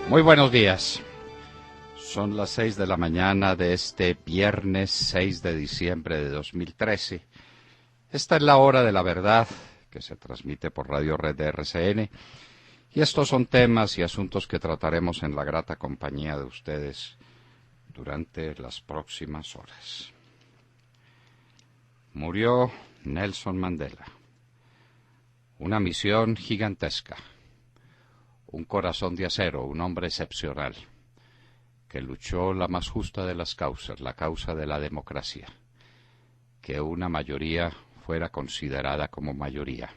Muy buenos días. Son las 6 de la mañana de este viernes 6 de diciembre de 2013. Esta es la hora de la verdad que se transmite por Radio Red de RCN. Y estos son temas y asuntos que trataremos en la grata compañía de ustedes durante las próximas horas. Murió Nelson Mandela. Una misión gigantesca. Un corazón de acero, un hombre excepcional, que luchó la más justa de las causas, la causa de la democracia, que una mayoría fuera considerada como mayoría,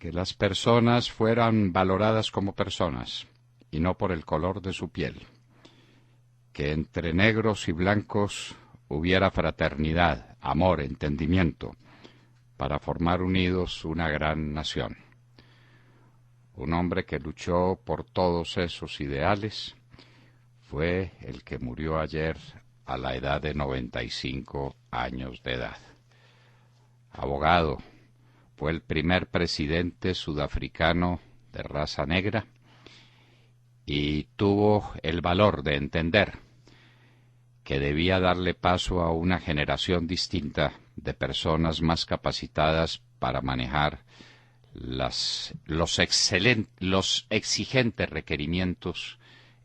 que las personas fueran valoradas como personas y no por el color de su piel, que entre negros y blancos hubiera fraternidad, amor, entendimiento, para formar unidos una gran nación. Un hombre que luchó por todos esos ideales fue el que murió ayer a la edad de 95 años de edad. Abogado, fue el primer presidente sudafricano de raza negra y tuvo el valor de entender que debía darle paso a una generación distinta de personas más capacitadas para manejar los exigentes requerimientos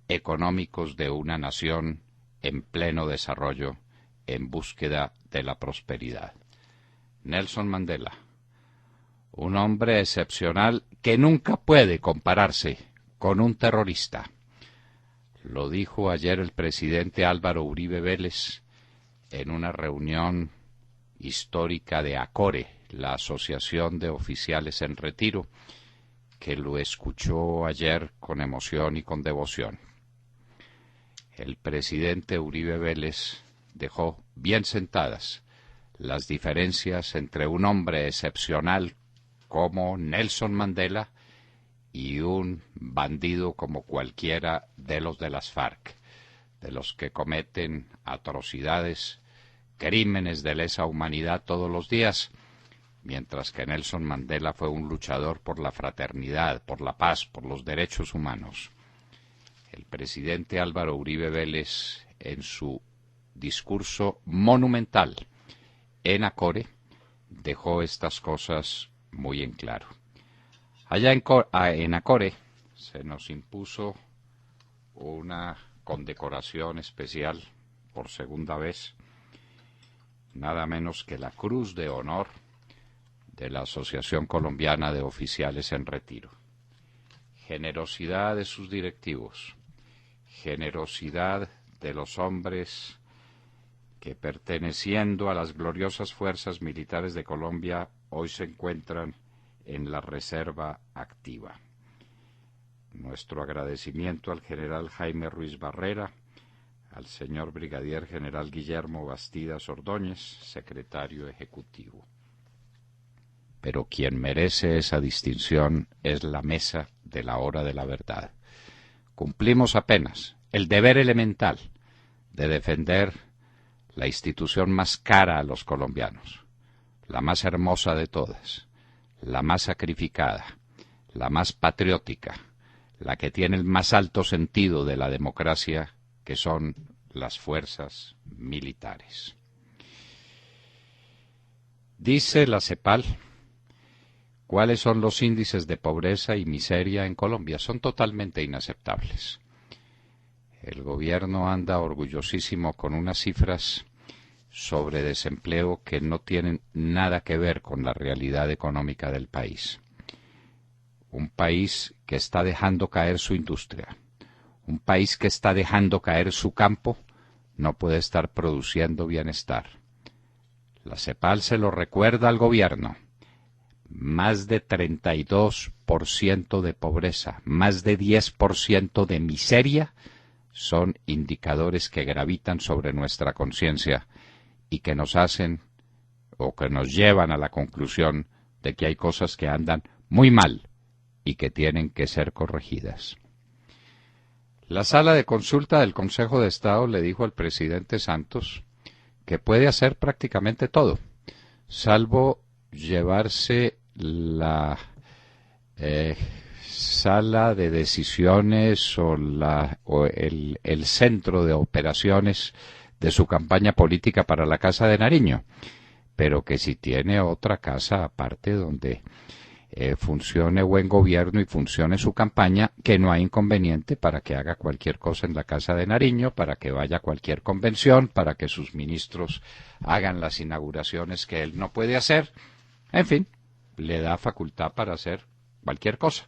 económicos de una nación en pleno desarrollo, en búsqueda de la prosperidad. Nelson Mandela, un hombre excepcional que nunca puede compararse con un terrorista. Lo dijo ayer el presidente Álvaro Uribe Vélez en una reunión histórica de ACORE, la Asociación de Oficiales en Retiro, que lo escuchó ayer con emoción y con devoción. El presidente Uribe Vélez dejó bien sentadas las diferencias entre un hombre excepcional como Nelson Mandela y un bandido como cualquiera de los de las FARC, de los que cometen atrocidades, crímenes de lesa humanidad todos los días, mientras que Nelson Mandela fue un luchador por la fraternidad, por la paz, por los derechos humanos. El presidente Álvaro Uribe Vélez, en su discurso monumental en ACORE, dejó estas cosas muy en claro. Allá en ACORE se nos impuso una condecoración especial por segunda vez, nada menos que la Cruz de Honor de la Asociación Colombiana de Oficiales en Retiro. Generosidad de sus directivos, generosidad de los hombres que, perteneciendo a las gloriosas fuerzas militares de Colombia, hoy se encuentran en la reserva activa. Nuestro agradecimiento al general Jaime Ruiz Barrera, al señor brigadier general Guillermo Bastidas Ordóñez, secretario ejecutivo. Pero quien merece esa distinción es la mesa de la hora de la verdad. Cumplimos apenas el deber elemental de defender la institución más cara a los colombianos, la más hermosa de todas, la más sacrificada, la más patriótica, la que tiene el más alto sentido de la democracia, que son las fuerzas militares. Dice la CEPAL, ¿cuáles son los índices de pobreza y miseria en Colombia? Son totalmente inaceptables. El gobierno anda orgullosísimo con unas cifras sobre desempleo que no tienen nada que ver con la realidad económica del país. Un país que está dejando caer su industria, un país que está dejando caer su campo, no puede estar produciendo bienestar. La CEPAL se lo recuerda al gobierno. Más de 32% de pobreza, más de 10% de miseria son indicadores que gravitan sobre nuestra conciencia y que nos hacen o que nos llevan a la conclusión de que hay cosas que andan muy mal y que tienen que ser corregidas. La sala de consulta del Consejo de Estado le dijo al presidente Santos que puede hacer prácticamente todo, salvo llevarse la sala de decisiones o el centro de operaciones de su campaña política para la Casa de Nariño, pero que si tiene otra casa aparte donde funcione buen gobierno y funcione su campaña, que no hay inconveniente para que haga cualquier cosa en la Casa de Nariño, para que vaya a cualquier convención, para que sus ministros hagan las inauguraciones que él no puede hacer. En fin, le da facultad para hacer cualquier cosa.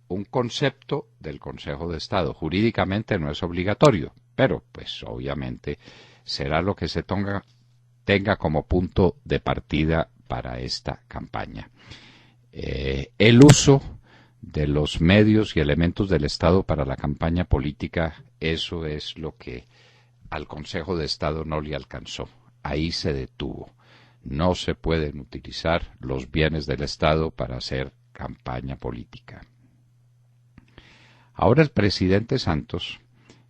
Un concepto del Consejo de Estado. Jurídicamente no es obligatorio, pero pues obviamente será lo que se tenga como punto de partida para esta campaña. El uso de los medios y elementos del Estado para la campaña política, eso es lo que al Consejo de Estado no le alcanzó. Ahí se detuvo. No se pueden utilizar los bienes del Estado para hacer campaña política. Ahora el presidente Santos,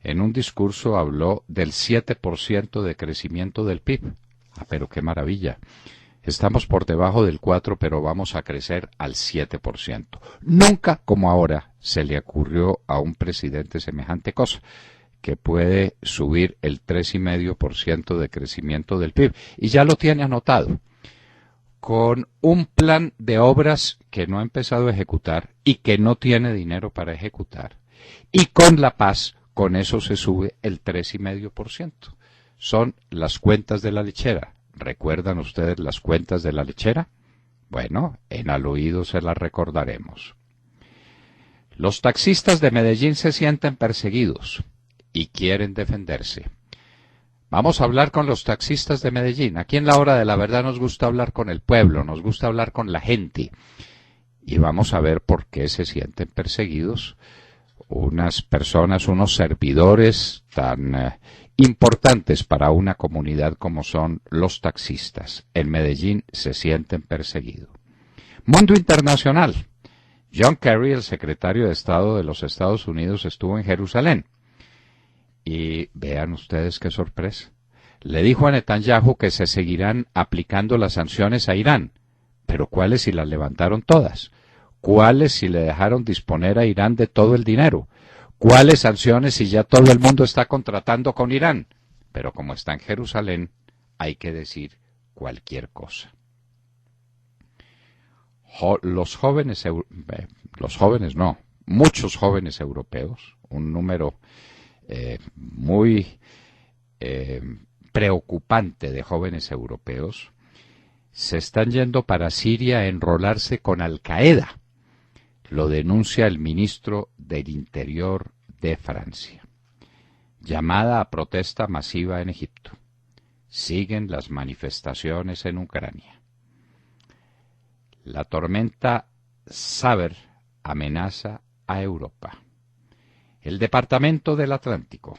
en un discurso, habló del 7% de crecimiento del PIB. Pero qué maravilla. Estamos por debajo del 4%, pero vamos a crecer al 7%. Nunca como ahora se le ocurrió a un presidente semejante cosa, que puede subir el 3,5% de crecimiento del PIB. Y ya lo tiene anotado, con un plan de obras que no ha empezado a ejecutar y que no tiene dinero para ejecutar. Y con la paz, con eso se sube el 3,5%. Son las cuentas de la lechera. ¿Recuerdan ustedes las cuentas de la lechera? Bueno, en al oído se las recordaremos. Los taxistas de Medellín se sienten perseguidos y quieren defenderse. Vamos a hablar con los taxistas de Medellín. Aquí en la hora de la verdad nos gusta hablar con el pueblo, nos gusta hablar con la gente. Y vamos a ver por qué se sienten perseguidos unas personas, unos servidores tan importantes para una comunidad como son los taxistas. En Medellín se sienten perseguidos. Mundo internacional. John Kerry, el secretario de Estado de los Estados Unidos, estuvo en Jerusalén. Y vean ustedes qué sorpresa. Le dijo a Netanyahu que se seguirán aplicando las sanciones a Irán. Pero ¿cuáles si las levantaron todas? ¿Cuáles si le dejaron disponer a Irán de todo el dinero? ¿Cuáles sanciones si ya todo el mundo está contratando con Irán? Pero como está en Jerusalén, hay que decir cualquier cosa. Muchos jóvenes europeos, un número muy preocupante de jóvenes europeos, se están yendo para Siria a enrolarse con Al-Qaeda. Lo denuncia el ministro del Interior de Francia. Llamada a protesta masiva en Egipto. Siguen las manifestaciones en Ucrania. La tormenta Saber amenaza a Europa. El Departamento del Atlántico.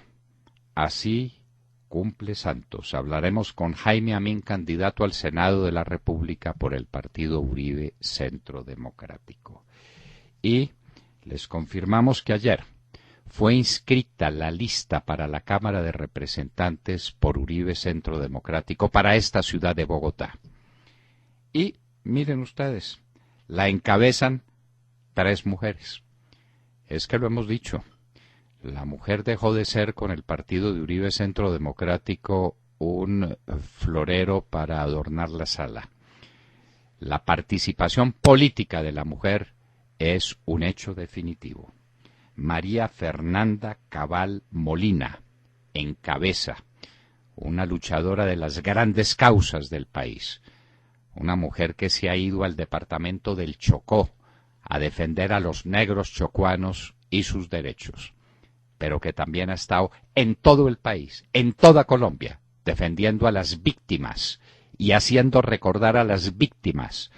Así cumple Santos. Hablaremos con Jaime Amín, candidato al Senado de la República por el partido Uribe Centro Democrático. Y les confirmamos que ayer fue inscrita la lista para la Cámara de Representantes por Uribe Centro Democrático para esta ciudad de Bogotá. Y miren ustedes, la encabezan 3 mujeres. Es que lo hemos dicho, la mujer dejó de ser con el partido de Uribe Centro Democrático un florero para adornar la sala. La participación política de la mujer es un hecho definitivo. María Fernanda Cabal Molina encabeza, una luchadora de las grandes causas del país, una mujer que se ha ido al departamento del Chocó a defender a los negros chocuanos y sus derechos, pero que también ha estado en todo el país, en toda Colombia, defendiendo a las víctimas y haciendo recordar a las víctimas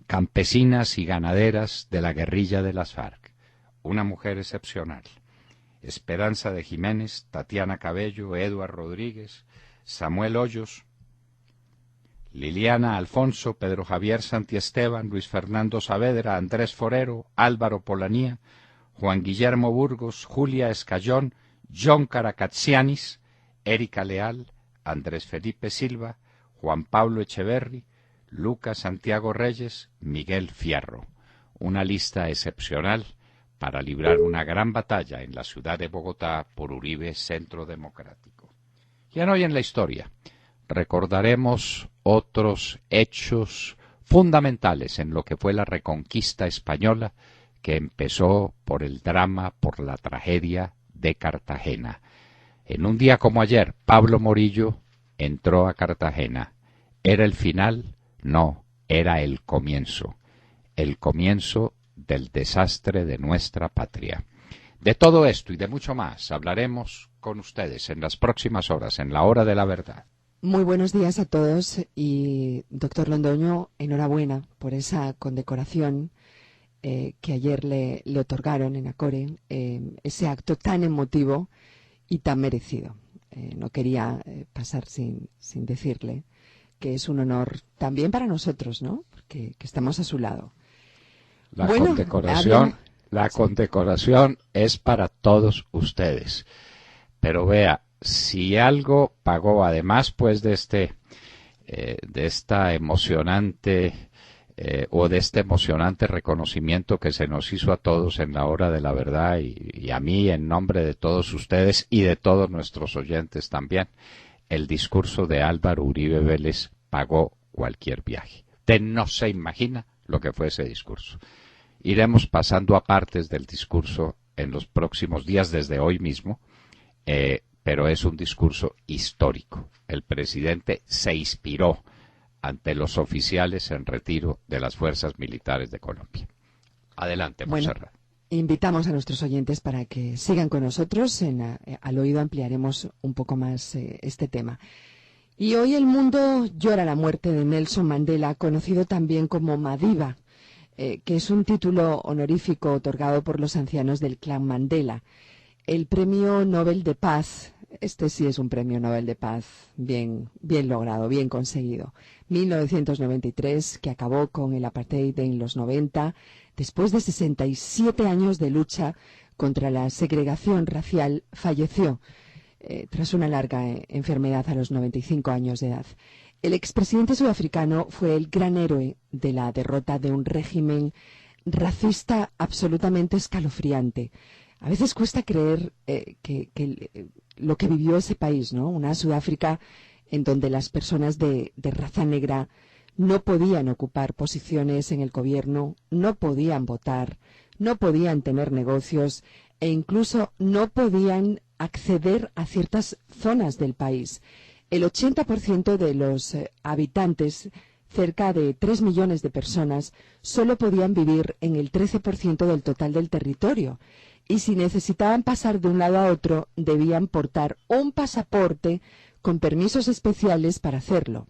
campesinas y ganaderas de la guerrilla de las FARC. Una mujer excepcional. Esperanza de Jiménez, Tatiana Cabello, Eduard Rodríguez, Samuel Hoyos, Liliana Alfonso, Pedro Javier Santiesteban, Luis Fernando Saavedra, Andrés Forero, Álvaro Polanía, Juan Guillermo Burgos, Julia Escayón, John Caracatsianis, Erika Leal, Andrés Felipe Silva, Juan Pablo Echeverri, Lucas Santiago Reyes, Miguel Fierro. una lista excepcional para librar una gran batalla en la ciudad de Bogotá por Uribe Centro Democrático. Y en Hoy en la Historia recordaremos otros hechos fundamentales en lo que fue la reconquista española, que empezó por el drama, por la tragedia de Cartagena. En un día como ayer, Pablo Morillo entró a Cartagena. ¿Era el final? No, era el comienzo del desastre de nuestra patria. De todo esto y de mucho más hablaremos con ustedes en las próximas horas, en la Hora de la Verdad. Muy buenos días a todos y, doctor Londoño, enhorabuena por esa condecoración que ayer le otorgaron en Acore, ese acto tan emotivo y tan merecido. No quería pasar sin decirle que es un honor también para nosotros, ¿no? Porque que estamos a su lado. La condecoración es para todos ustedes. Pero vea, si algo pagó, además pues de esta emocionante de este emocionante reconocimiento que se nos hizo a todos en la Hora de la Verdad y a mí en nombre de todos ustedes y de todos nuestros oyentes también, el discurso de Álvaro Uribe Vélez pagó cualquier viaje. Usted no se imagina lo que fue ese discurso. Iremos pasando a partes del discurso en los próximos días, desde hoy mismo, pero es un discurso histórico. El presidente se inspiró ante los oficiales en retiro de las fuerzas militares de Colombia. Adelante, Montserrat. Bueno, invitamos a nuestros oyentes para que sigan con nosotros. Al oído ampliaremos un poco más este tema. Y hoy el mundo llora la muerte de Nelson Mandela, conocido también como Madiba, que es un título honorífico otorgado por los ancianos del clan Mandela. El Premio Nobel de Paz, este sí es un Premio Nobel de Paz bien logrado, bien conseguido. 1993, que acabó con el apartheid en los 90, después de 67 años de lucha contra la segregación racial, falleció tras una larga enfermedad a los 95 años de edad. El expresidente sudafricano fue el gran héroe de la derrota de un régimen racista absolutamente escalofriante. A veces cuesta creer lo que vivió ese país, ¿no? Una Sudáfrica en donde las personas de raza negra no podían ocupar posiciones en el gobierno, no podían votar, no podían tener negocios e incluso no podían acceder a ciertas zonas del país. El 80% de los habitantes, cerca de 3 millones de personas, solo podían vivir en el 13% del total del territorio. Y si necesitaban pasar de un lado a otro, debían portar un pasaporte con permisos especiales para hacerlo.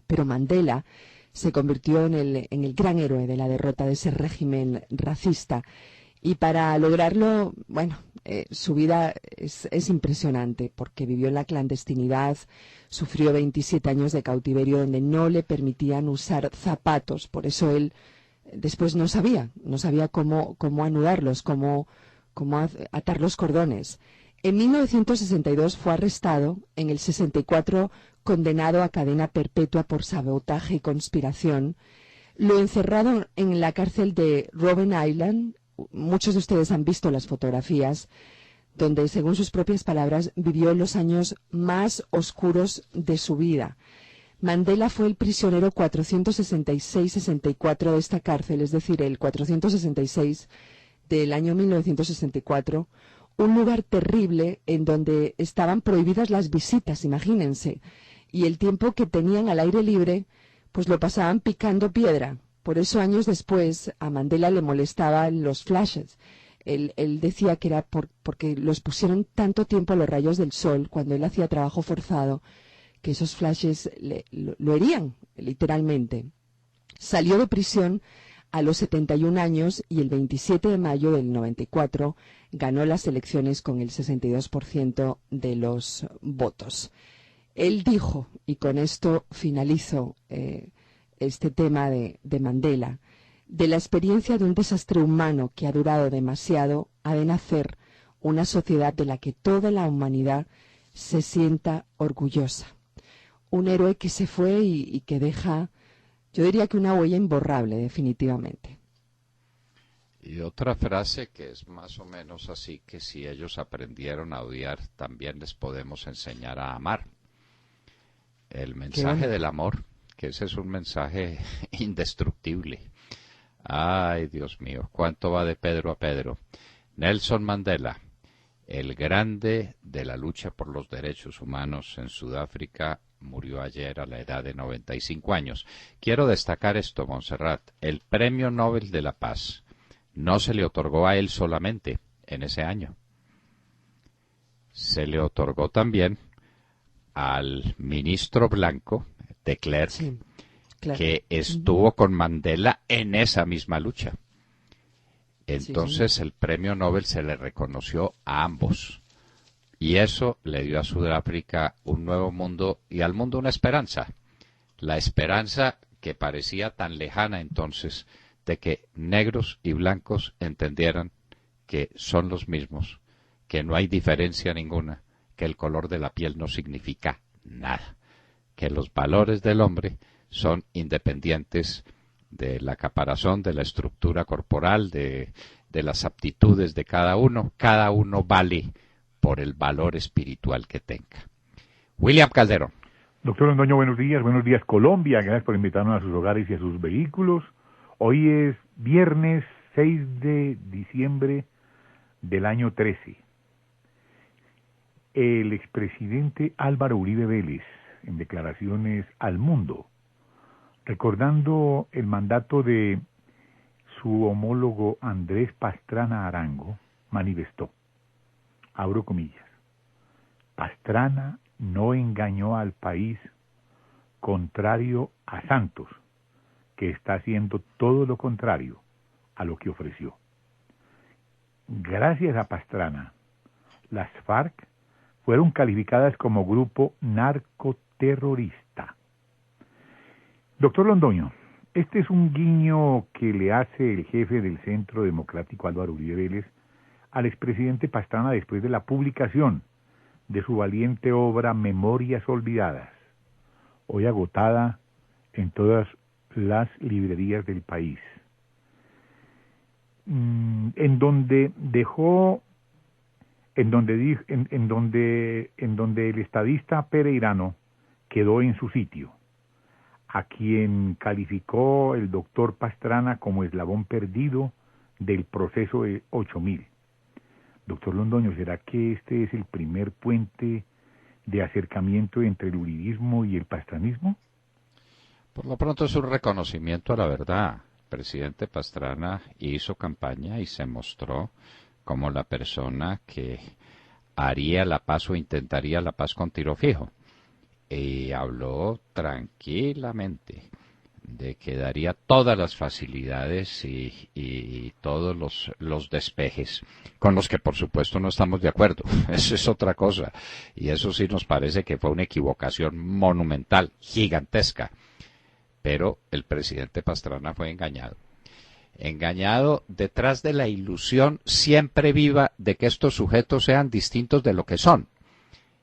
Pero Mandela se convirtió en el gran héroe de la derrota de ese régimen racista. Y para lograrlo, bueno, su vida es impresionante, porque vivió en la clandestinidad, sufrió 27 años de cautiverio donde no le permitían usar zapatos. Por eso él después no sabía cómo anudarlos, cómo atar los cordones. En 1962 fue arrestado, en el 64 condenado a cadena perpetua por sabotaje y conspiración. Lo encerraron en la cárcel de Robben Island. Muchos de ustedes han visto las fotografías, donde, según sus propias palabras, vivió los años más oscuros de su vida. Mandela fue el prisionero 466-64 de esta cárcel, es decir, el 466 del año 1964, un lugar terrible en donde estaban prohibidas las visitas, imagínense, y el tiempo que tenían al aire libre, pues lo pasaban picando piedra. Por eso años después a Mandela le molestaban los flashes. Él decía que era porque los pusieron tanto tiempo a los rayos del sol cuando él hacía trabajo forzado, que esos flashes lo herían, literalmente. Salió de prisión a los 71 años y el 27 de mayo del 94 ganó las elecciones con el 62% de los votos. Él dijo, y con esto finalizo este tema de Mandela, de la experiencia de un desastre humano que ha durado demasiado, ha de nacer una sociedad de la que toda la humanidad se sienta orgullosa. Un héroe que se fue y que deja, yo diría que una huella imborrable, definitivamente. Y otra frase que es más o menos así, que si ellos aprendieron a odiar, también les podemos enseñar a amar. El mensaje del amor, que ese es un mensaje indestructible. Ay, Dios mío, cuánto va de Pedro a Pedro. Nelson Mandela, el grande de la lucha por los derechos humanos en Sudáfrica, murió ayer a la edad de 95 años. Quiero destacar esto, Montserrat. El Premio Nobel de la Paz no se le otorgó a él solamente en ese año. Se le otorgó también al ministro blanco de Klerk, sí, claro, que estuvo con Mandela en esa misma lucha. Entonces sí. El premio Nobel se le reconoció a ambos. Y eso le dio a Sudáfrica un nuevo mundo y al mundo una esperanza. La esperanza que parecía tan lejana entonces de que negros y blancos entendieran que son los mismos, que no hay diferencia ninguna, que el color de la piel no significa nada, que los valores del hombre son independientes de la caparazón, de la estructura corporal, de las aptitudes de cada uno vale por el valor espiritual que tenga. William Calderón. Doctor Londoño, buenos días Colombia, gracias por invitarnos a sus hogares y a sus vehículos. Hoy es viernes 6 de diciembre del año 13. El expresidente Álvaro Uribe Vélez, en declaraciones al mundo, recordando el mandato de su homólogo Andrés Pastrana Arango, manifestó, abro comillas, Pastrana no engañó al país, contrario a Santos, que está haciendo todo lo contrario a lo que ofreció. Gracias a Pastrana, las FARC fueron calificadas como grupo narcoterrorista. Doctor Londoño, este es un guiño que le hace el jefe del Centro Democrático Álvaro Uribe Vélez al expresidente Pastrana después de la publicación de su valiente obra Memorias Olvidadas, hoy agotada en todas las librerías del país, en donde el estadista pereirano quedó en su sitio, a quien calificó el doctor Pastrana como eslabón perdido del proceso de 8000. Doctor Londoño, ¿será que este es el primer puente de acercamiento entre el uribismo y el pastranismo? Por lo pronto es un reconocimiento a la verdad. El presidente Pastrana hizo campaña y se mostró como la persona que haría la paz o intentaría la paz con tiro fijo. Y habló tranquilamente de que daría todas las facilidades y todos los despejes, con los que por supuesto no estamos de acuerdo. Eso es otra cosa. Y eso sí nos parece que fue una equivocación monumental, gigantesca. Pero el presidente Pastrana fue engañado. Engañado detrás de la ilusión siempre viva de que estos sujetos sean distintos de lo que son.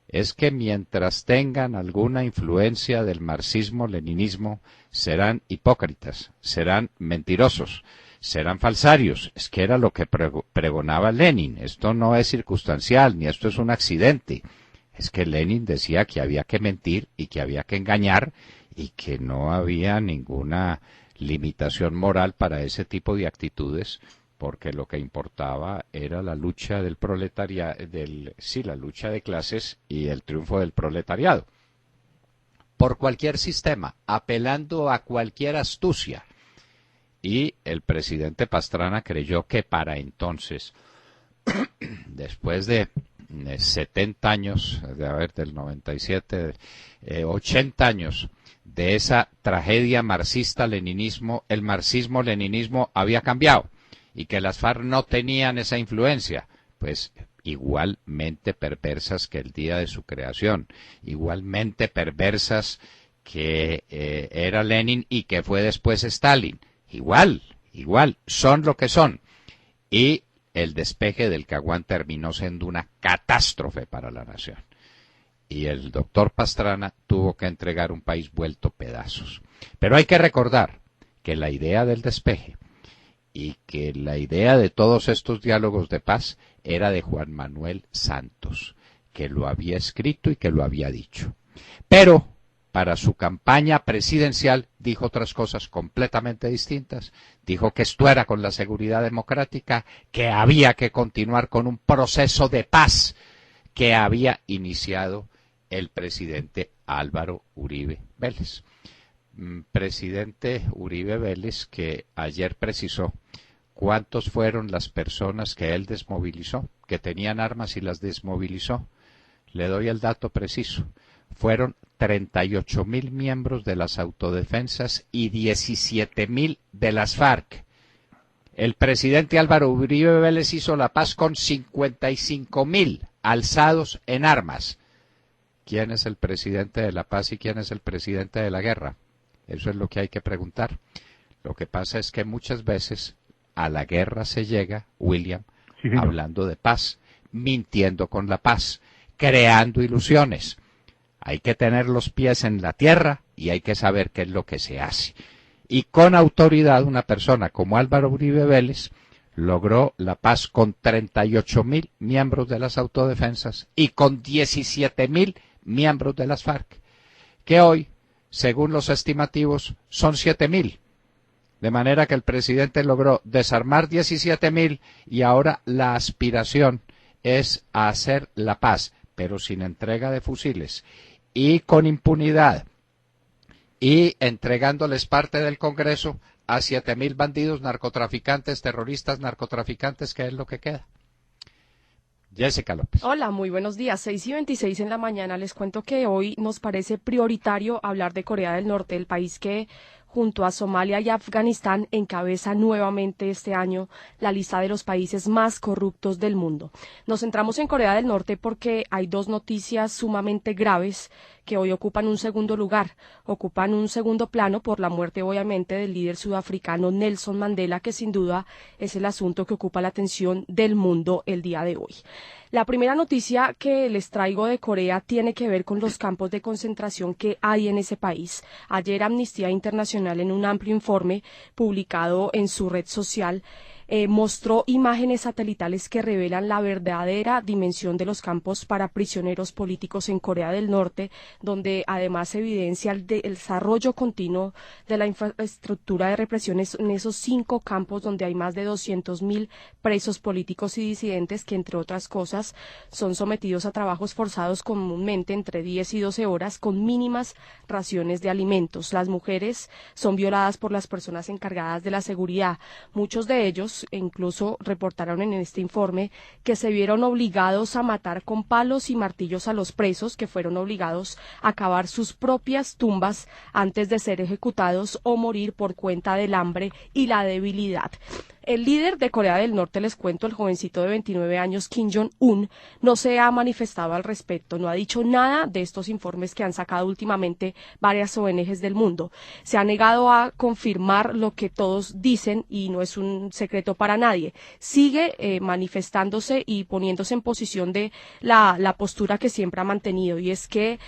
Es que mientras tengan alguna influencia del marxismo-leninismo, serán hipócritas, serán mentirosos, serán falsarios. Es que era lo que pregonaba Lenin. Esto no es circunstancial, ni esto es un accidente. Es que Lenin decía que había que mentir y que había que engañar y que no había ninguna limitación moral para ese tipo de actitudes, porque lo que importaba era la lucha del proletariado, la lucha de clases y el triunfo del proletariado. Por cualquier sistema, apelando a cualquier astucia. Y el presidente Pastrana creyó que para entonces, después de 70 años, del 97, 80 años de esa tragedia marxista-leninismo, el marxismo-leninismo había cambiado. Y que las FARC no tenían esa influencia, pues igualmente perversas que el día de su creación, igualmente perversas que era Lenin y que fue después Stalin, igual, son lo que son. Y el despeje del Caguán terminó siendo una catástrofe para la nación. Y el doctor Pastrana tuvo que entregar un país vuelto pedazos. Pero hay que recordar que la idea del despeje y que la idea de todos estos diálogos de paz era de Juan Manuel Santos, que lo había escrito y que lo había dicho. Pero para su campaña presidencial dijo otras cosas completamente distintas. Dijo que esto era con la seguridad democrática, que había que continuar con un proceso de paz que había iniciado el presidente Álvaro Uribe Vélez. Presidente Uribe Vélez, que ayer precisó cuántos fueron las personas que él desmovilizó, que tenían armas y las desmovilizó. Le doy el dato preciso. Fueron 38.000 miembros de las autodefensas y 17.000 de las FARC. El presidente Álvaro Uribe Vélez hizo la paz con 55.000 alzados en armas. ¿Quién es el presidente de la paz y quién es el presidente de la guerra? Eso es lo que hay que preguntar. Lo que pasa es que muchas veces a la guerra se llega, William, sí, hablando de paz, mintiendo con la paz, creando ilusiones. Hay que tener los pies en la tierra y hay que saber qué es lo que se hace. Y con autoridad una persona como Álvaro Uribe Vélez logró la paz con 38.000 miembros de las autodefensas y con 17.000 miembros de las FARC, que hoy, según los estimativos, son 7.000. De manera que el presidente logró desarmar 17.000 y ahora la aspiración es a hacer la paz, pero sin entrega de fusiles y con impunidad y entregándoles parte del Congreso a 7.000 bandidos, narcotraficantes, terroristas, narcotraficantes, que es lo que queda. Jessica López. Hola, muy buenos días. 6:26 en la mañana. Les cuento que hoy nos parece prioritario hablar de Corea del Norte, el país que junto a Somalia y Afganistán encabeza nuevamente este año la lista de los países más corruptos del mundo. Nos centramos en Corea del Norte porque hay dos noticias sumamente graves que hoy ocupan un segundo lugar, ocupan un segundo plano por la muerte obviamente del líder sudafricano Nelson Mandela, que sin duda es el asunto que ocupa la atención del mundo el día de hoy. La primera noticia que les traigo de Corea tiene que ver con los campos de concentración que hay en ese país. Ayer Amnistía Internacional, en un amplio informe publicado en su red social, mostró imágenes satelitales que revelan la verdadera dimensión de los campos para prisioneros políticos en Corea del Norte, donde además se evidencia el desarrollo continuo de la infraestructura de represiones en esos 5 campos donde hay más de 200.000 presos políticos y disidentes que, entre otras cosas, son sometidos a trabajos forzados comúnmente entre 10 y 12 horas con mínimas raciones de alimentos. Las mujeres son violadas por las personas encargadas de la seguridad. Muchos de ellos incluso reportaron en este informe que se vieron obligados a matar con palos y martillos a los presos, que fueron obligados a cavar sus propias tumbas antes de ser ejecutados o morir por cuenta del hambre y la debilidad. El líder de Corea del Norte, les cuento, el jovencito de 29 años, Kim Jong-un, no se ha manifestado al respecto, no ha dicho nada de estos informes que han sacado últimamente varias ONGs del mundo. Se ha negado a confirmar lo que todos dicen y no es un secreto para nadie. Sigue manifestándose y poniéndose en posición de la postura que siempre ha mantenido, y es que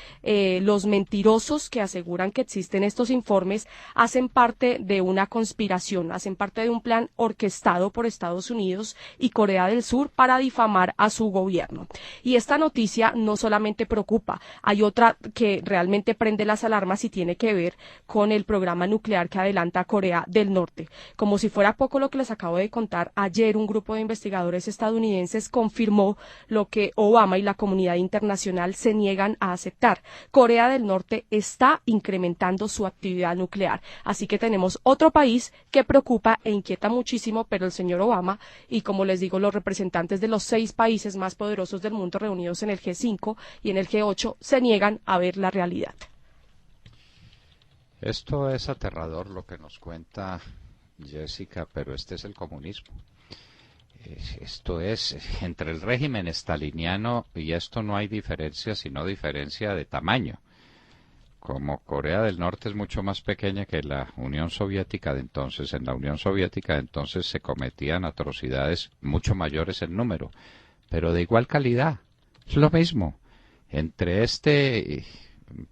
los mentirosos que aseguran que existen estos informes hacen parte de una conspiración, hacen parte de un plan orquestado por Estados Unidos y Corea del Sur para difamar a su gobierno. Y esta noticia no solamente preocupa, hay otra que realmente prende las alarmas y tiene que ver con el programa nuclear que adelanta Corea del Norte. Como si fuera poco lo que les acabo de contar, ayer un grupo de investigadores estadounidenses confirmó lo que Obama y la comunidad internacional se niegan a aceptar. Corea del Norte está incrementando su actividad nuclear. Así que tenemos otro país que preocupa e inquieta muchísimo, pero el señor Obama y, como les digo, los representantes de los 6 países más poderosos del mundo reunidos en el G5 y en el G8 se niegan a ver la realidad. Esto es aterrador lo que nos cuenta Jessica, pero este es el comunismo. Esto es, entre el régimen estaliniano y esto no hay diferencia, sino diferencia de tamaño. Como Corea del Norte es mucho más pequeña que la Unión Soviética de entonces, en la Unión Soviética de entonces se cometían atrocidades mucho mayores en número, pero de igual calidad. Es lo mismo. Entre este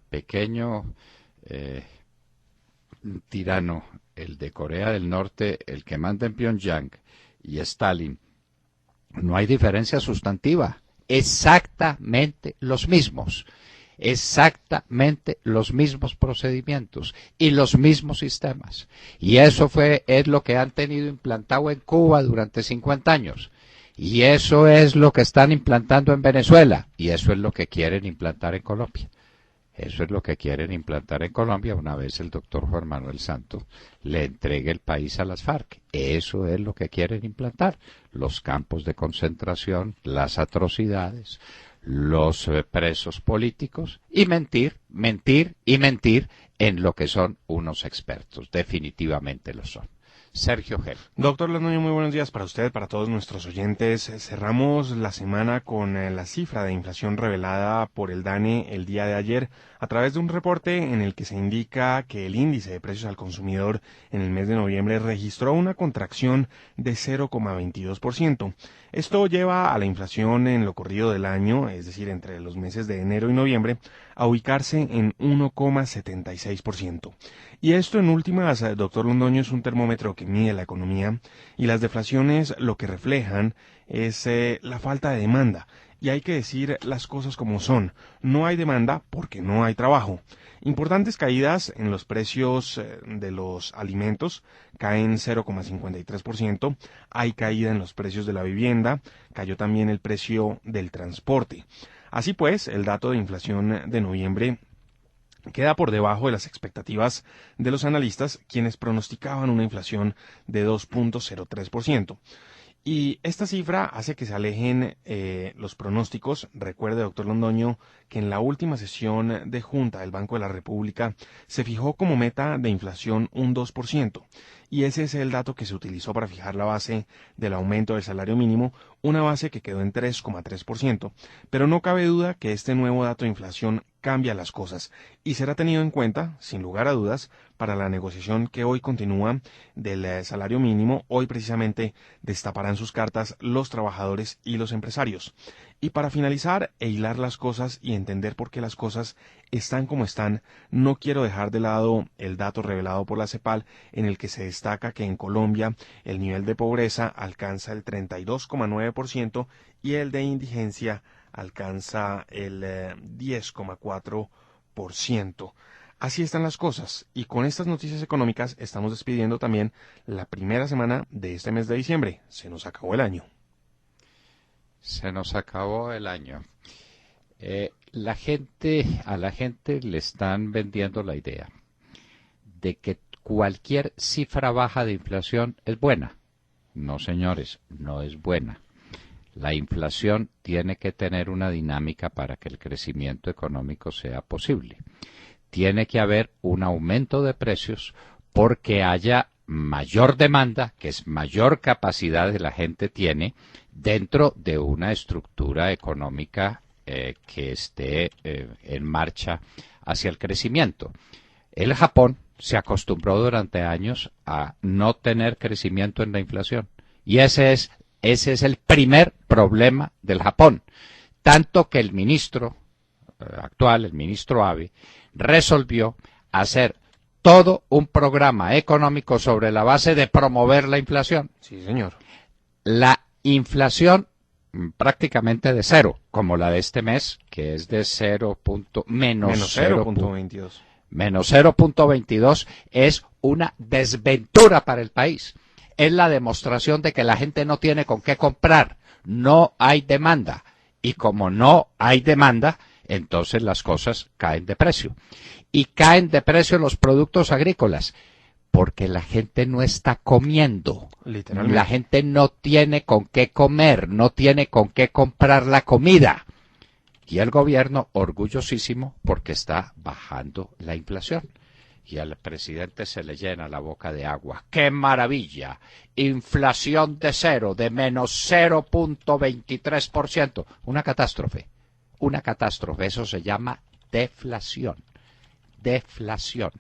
pequeño tirano el de Corea del Norte, el que manda en Pyongyang, y Stalin, no hay diferencia sustantiva. Exactamente los mismos. Exactamente los mismos procedimientos y los mismos sistemas. Y eso es lo que han tenido implantado en Cuba durante 50 años. Y eso es lo que están implantando en Venezuela. Y eso es lo que quieren implantar en Colombia. Eso es lo que quieren implantar en Colombia una vez el doctor Juan Manuel Santos le entregue el país a las FARC. Eso es lo que quieren implantar. Los campos de concentración, las atrocidades, los presos políticos y mentir, mentir y mentir en lo que son unos expertos. Definitivamente lo son. Sergio Gel. Doctor Londoño, muy buenos días para usted, para todos nuestros oyentes. Cerramos la semana con la cifra de inflación revelada por el DANE el día de ayer a través de un reporte en el que se indica que el índice de precios al consumidor en el mes de noviembre registró una contracción de 0,22%. Esto lleva a la inflación en lo corrido del año, es decir, entre los meses de enero y noviembre, a ubicarse en 1,76%. Y esto en últimas, doctor Londoño, es un termómetro que mide la economía y las deflaciones lo que reflejan es la falta de demanda. Y hay que decir las cosas como son. No hay demanda porque no hay trabajo. Importantes caídas en los precios de los alimentos, caen 0,53%. Hay caída en los precios de la vivienda, cayó también el precio del transporte. Así pues, el dato de inflación de noviembre queda por debajo de las expectativas de los analistas, quienes pronosticaban una inflación de 2,03%. Y esta cifra hace que se alejen los pronósticos. Recuerde, doctor Londoño, que en la última sesión de Junta del Banco de la República se fijó como meta de inflación un 2%. Y ese es el dato que se utilizó para fijar la base del aumento del salario mínimo, una base que quedó en 3,3%. Pero no cabe duda que este nuevo dato de inflación cambia las cosas y será tenido en cuenta, sin lugar a dudas, para la negociación que hoy continúa del salario mínimo. Hoy precisamente destaparán sus cartas los trabajadores y los empresarios. Y para finalizar e hilar las cosas y entender por qué las cosas están como están, no quiero dejar de lado el dato revelado por la CEPAL en el que se destaca que en Colombia el nivel de pobreza alcanza el 32,9% y el de indigencia alcanza el 10,4%. Así están las cosas y con estas noticias económicas estamos despidiendo también la primera semana de este mes de diciembre. Se nos acabó el año. Se nos acabó el año. A la gente le están vendiendo la idea de que cualquier cifra baja de inflación es buena. No, señores, no es buena. La inflación tiene que tener una dinámica para que el crecimiento económico sea posible. Tiene que haber un aumento de precios porque haya mayor demanda, que es mayor capacidad que la gente tiene dentro de una estructura económica que esté en marcha hacia el crecimiento. El Japón se acostumbró durante años a no tener crecimiento en la inflación y ese es el primer problema del Japón, tanto que el ministro actual, el ministro Abe, resolvió hacer todo un programa económico sobre la base de promover la inflación. Sí, señor. La inflación prácticamente de cero, como la de este mes, que es de menos 0,22. Menos 0,22 es una desventura para el país. Es la demostración de que la gente no tiene con qué comprar, no hay demanda. Y como no hay demanda, entonces las cosas caen de precio. Y caen de precio los productos agrícolas, porque la gente no está comiendo. Literalmente. La gente no tiene con qué comer, no tiene con qué comprar la comida. Y el gobierno orgullosísimo porque está bajando la inflación. Y al presidente se le llena la boca de agua. ¡Qué maravilla! Inflación de cero, de menos 0,23%. Una catástrofe. Una catástrofe. Eso se llama deflación. Deflación.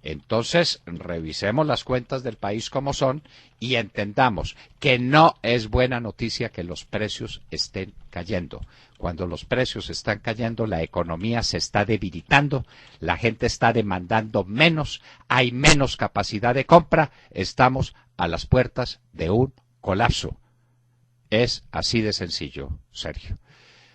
Entonces, revisemos las cuentas del país como son y entendamos que no es buena noticia que los precios estén cayendo. Cuando los precios están cayendo, la economía se está debilitando, la gente está demandando menos, hay menos capacidad de compra, estamos a las puertas de un colapso. Es así de sencillo, Sergio.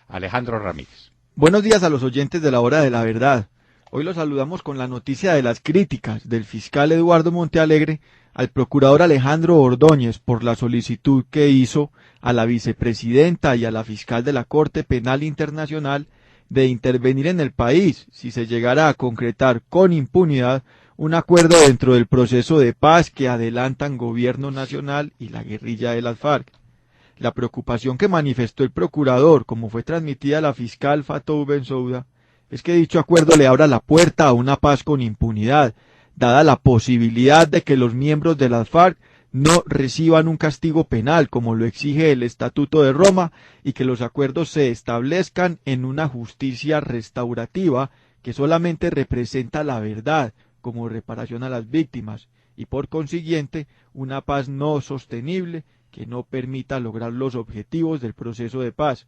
Alejandro Ramírez. Buenos días a los oyentes de la Hora de la Verdad. Hoy los saludamos con la noticia de las críticas del fiscal Eduardo Montealegre al procurador Alejandro Ordóñez por la solicitud que hizo a la vicepresidenta y a la fiscal de la Corte Penal Internacional de intervenir en el país si se llegara a concretar con impunidad un acuerdo dentro del proceso de paz que adelantan Gobierno Nacional y la guerrilla de las FARC. La preocupación que manifestó el procurador, como fue transmitida a la fiscal Fatou Bensouda, es que dicho acuerdo le abra la puerta a una paz con impunidad, dada la posibilidad de que los miembros de las FARC no reciban un castigo penal como lo exige el Estatuto de Roma y que los acuerdos se establezcan en una justicia restaurativa que solamente representa la verdad como reparación a las víctimas y por consiguiente una paz no sostenible que no permita lograr los objetivos del proceso de paz.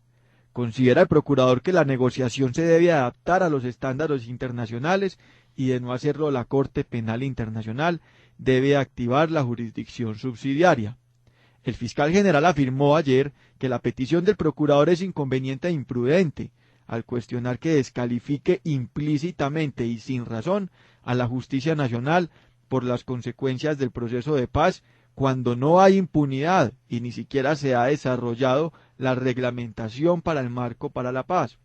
Considera el procurador que la negociación se debe adaptar a los estándares internacionales y de no hacerlo la Corte Penal Internacional debe activar la jurisdicción subsidiaria. El fiscal general afirmó ayer que la petición del procurador es inconveniente e imprudente, al cuestionar que descalifique implícitamente y sin razón a la justicia nacional por las consecuencias del proceso de paz cuando no hay impunidad y ni siquiera se ha desarrollado la reglamentación para el marco para la paz.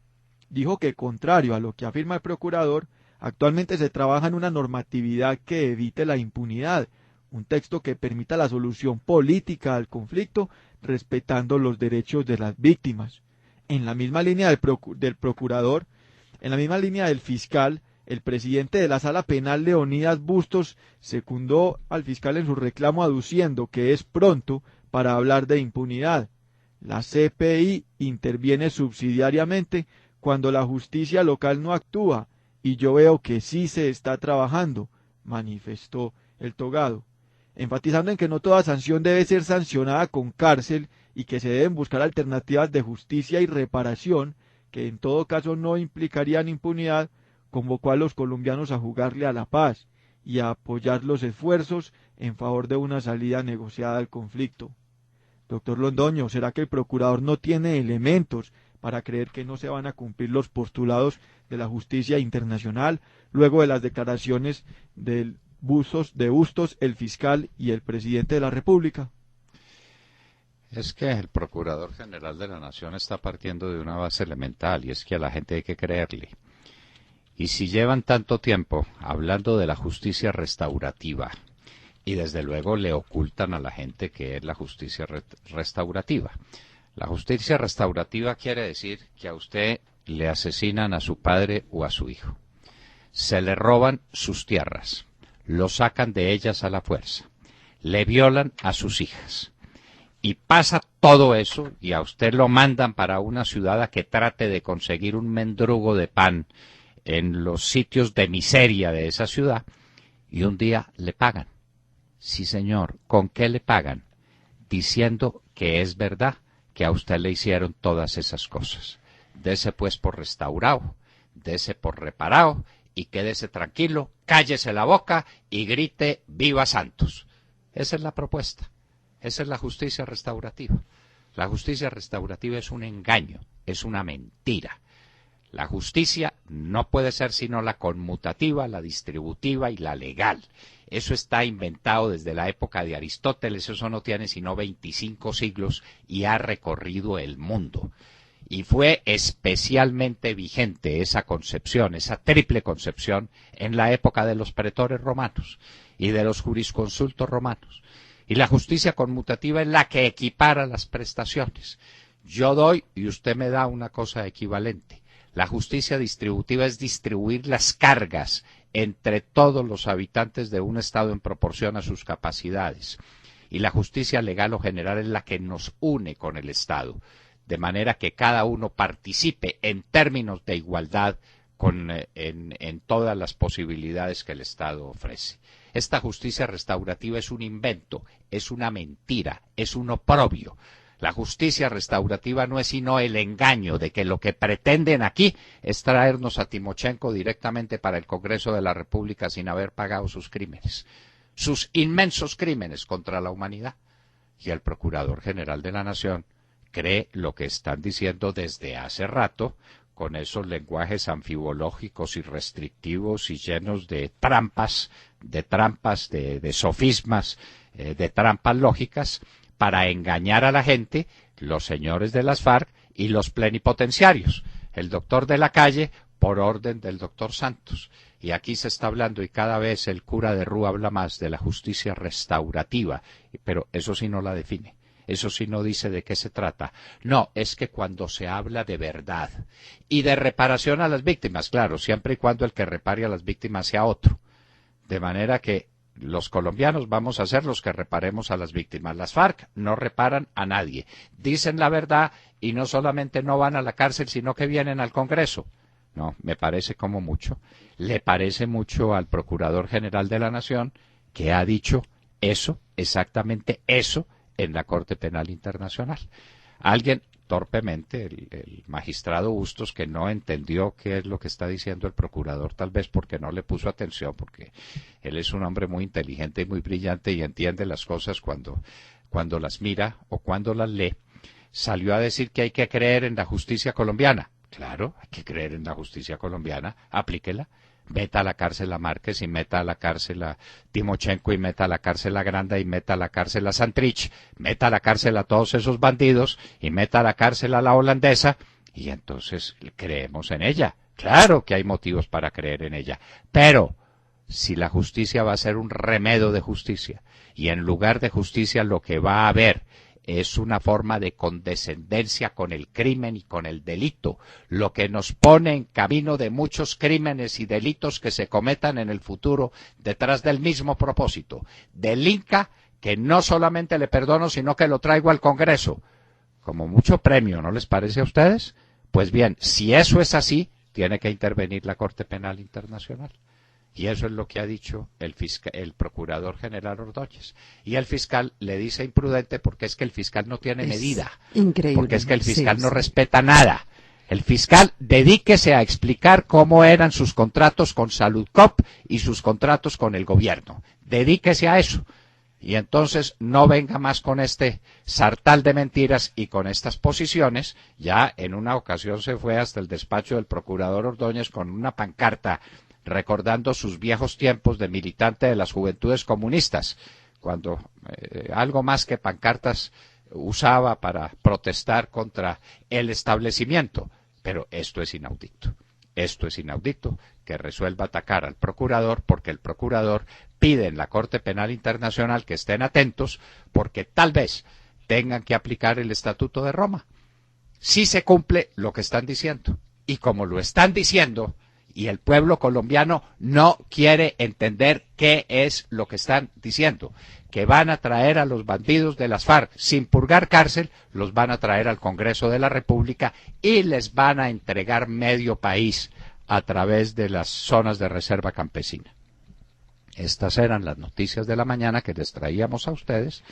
Dijo que, contrario a lo que afirma el procurador, actualmente se trabaja en una normatividad que evite la impunidad, un texto que permita la solución política al conflicto respetando los derechos de las víctimas. En la misma línea del procurador, en la misma línea del fiscal, el presidente de la Sala Penal, Leonidas Bustos, secundó al fiscal en su reclamo aduciendo que es pronto para hablar de impunidad. La CPI interviene subsidiariamente cuando la justicia local no actúa, y yo veo que sí se está trabajando, manifestó el togado, enfatizando en que no toda sanción debe ser sancionada con cárcel y que se deben buscar alternativas de justicia y reparación que en todo caso no implicarían impunidad. Convocó a los colombianos a jugarle a la paz y a apoyar los esfuerzos en favor de una salida negociada al conflicto. Doctor Londoño, ¿será que el procurador no tiene elementos para creer que no se van a cumplir los postulados de la justicia internacional luego de las declaraciones de Bustos, el fiscal y el presidente de la República? Es que el Procurador General de la Nación está partiendo de una base elemental y es que a la gente hay que creerle. Y si llevan tanto tiempo hablando de la justicia restaurativa y desde luego le ocultan a la gente que es la justicia restaurativa. La justicia restaurativa quiere decir que a usted le asesinan a su padre o a su hijo. Se le roban sus tierras, lo sacan de ellas a la fuerza, le violan a sus hijas. Y pasa todo eso y a usted lo mandan para una ciudad a que trate de conseguir un mendrugo de pan en los sitios de miseria de esa ciudad, y un día le pagan. Sí, señor, ¿con qué le pagan? Diciendo que es verdad que a usted le hicieron todas esas cosas. Dese pues por restaurado, dese por reparado, y quédese tranquilo, cállese la boca y grite ¡Viva Santos! Esa es la propuesta, esa es la justicia restaurativa. La justicia restaurativa es un engaño, es una mentira. La justicia no puede ser sino la conmutativa, la distributiva y la legal. Eso está inventado desde la época de Aristóteles, eso no tiene sino 25 siglos y ha recorrido el mundo. Y fue especialmente vigente esa concepción, esa triple concepción, en la época de los pretores romanos y de los jurisconsultos romanos. Y la justicia conmutativa es la que equipara las prestaciones. Yo doy y usted me da una cosa equivalente. La justicia distributiva es distribuir las cargas entre todos los habitantes de un Estado en proporción a sus capacidades. Y la justicia legal o general es la que nos une con el Estado, de manera que cada uno participe en términos de igualdad en todas las posibilidades que el Estado ofrece. Esta justicia restaurativa es un invento, es una mentira, es un oprobio. La justicia restaurativa no es sino el engaño de que lo que pretenden aquí es traernos a Timochenko directamente para el Congreso de la República sin haber pagado sus crímenes, sus inmensos crímenes contra la humanidad. Y el Procurador General de la Nación cree lo que están diciendo desde hace rato, con esos lenguajes anfibológicos y restrictivos y llenos de trampas, de sofismas, de trampas lógicas, para engañar a la gente, los señores de las FARC y los plenipotenciarios, el doctor de la Calle por orden del doctor Santos. Y aquí se está hablando, y cada vez el cura de Rúa habla más de la justicia restaurativa, pero eso sí no la define. Eso sí no dice de qué se trata. No, es que cuando se habla de verdad y de reparación a las víctimas, claro, siempre y cuando el que repare a las víctimas sea otro. De manera que los colombianos vamos a ser los que reparemos a las víctimas. Las FARC no reparan a nadie. Dicen la verdad y no solamente no van a la cárcel, sino que vienen al Congreso. No, me parece como mucho. Le parece mucho al Procurador General de la Nación, que ha dicho eso, exactamente eso, en la Corte Penal Internacional. Alguien torpemente, el magistrado Bustos, que no entendió qué es lo que está diciendo el procurador, tal vez porque no le puso atención, porque él es un hombre muy inteligente y muy brillante y entiende las cosas cuando las mira o cuando las lee, salió a decir que hay que creer en la justicia colombiana. Claro, hay que creer en la justicia colombiana, aplíquela. Meta a la cárcel a Márquez y meta a la cárcel a Timochenko y meta a la cárcel a Granda y meta a la cárcel a Santrich, meta a la cárcel a todos esos bandidos y meta a la cárcel a la holandesa y entonces creemos en ella. Claro que hay motivos para creer en ella, pero si la justicia va a ser un remedio de justicia y en lugar de justicia lo que va a haber es una forma de condescendencia con el crimen y con el delito, lo que nos pone en camino de muchos crímenes y delitos que se cometan en el futuro detrás del mismo propósito. Delinca que no solamente le perdono, sino que lo traigo al Congreso. Como mucho premio, ¿no les parece a ustedes? Pues bien, si eso es así, tiene que intervenir la Corte Penal Internacional. Y eso es lo que ha dicho el Procurador General Ordóñez. Y el fiscal le dice imprudente porque es que el fiscal no tiene medida. Increíble. Porque es que el fiscal no respeta nada. El fiscal dedíquese a explicar cómo eran sus contratos con Saludcop y sus contratos con el gobierno. Dedíquese a eso. Y entonces no venga más con este sartal de mentiras y con estas posiciones. Ya en una ocasión se fue hasta el despacho del Procurador Ordóñez con una pancarta recordando sus viejos tiempos de militante de las Juventudes Comunistas, cuando algo más que pancartas usaba para protestar contra el establecimiento. Pero esto es inaudito. Esto es inaudito, que resuelva atacar al procurador, porque el procurador pide en la Corte Penal Internacional que estén atentos, porque tal vez tengan que aplicar el Estatuto de Roma. Si se cumple lo que están diciendo. Y como lo están diciendo, y el pueblo colombiano no quiere entender qué es lo que están diciendo, que van a traer a los bandidos de las FARC sin purgar cárcel, los van a traer al Congreso de la República y les van a entregar medio país a través de las zonas de reserva campesina. Estas eran las noticias de la mañana que les traíamos a ustedes.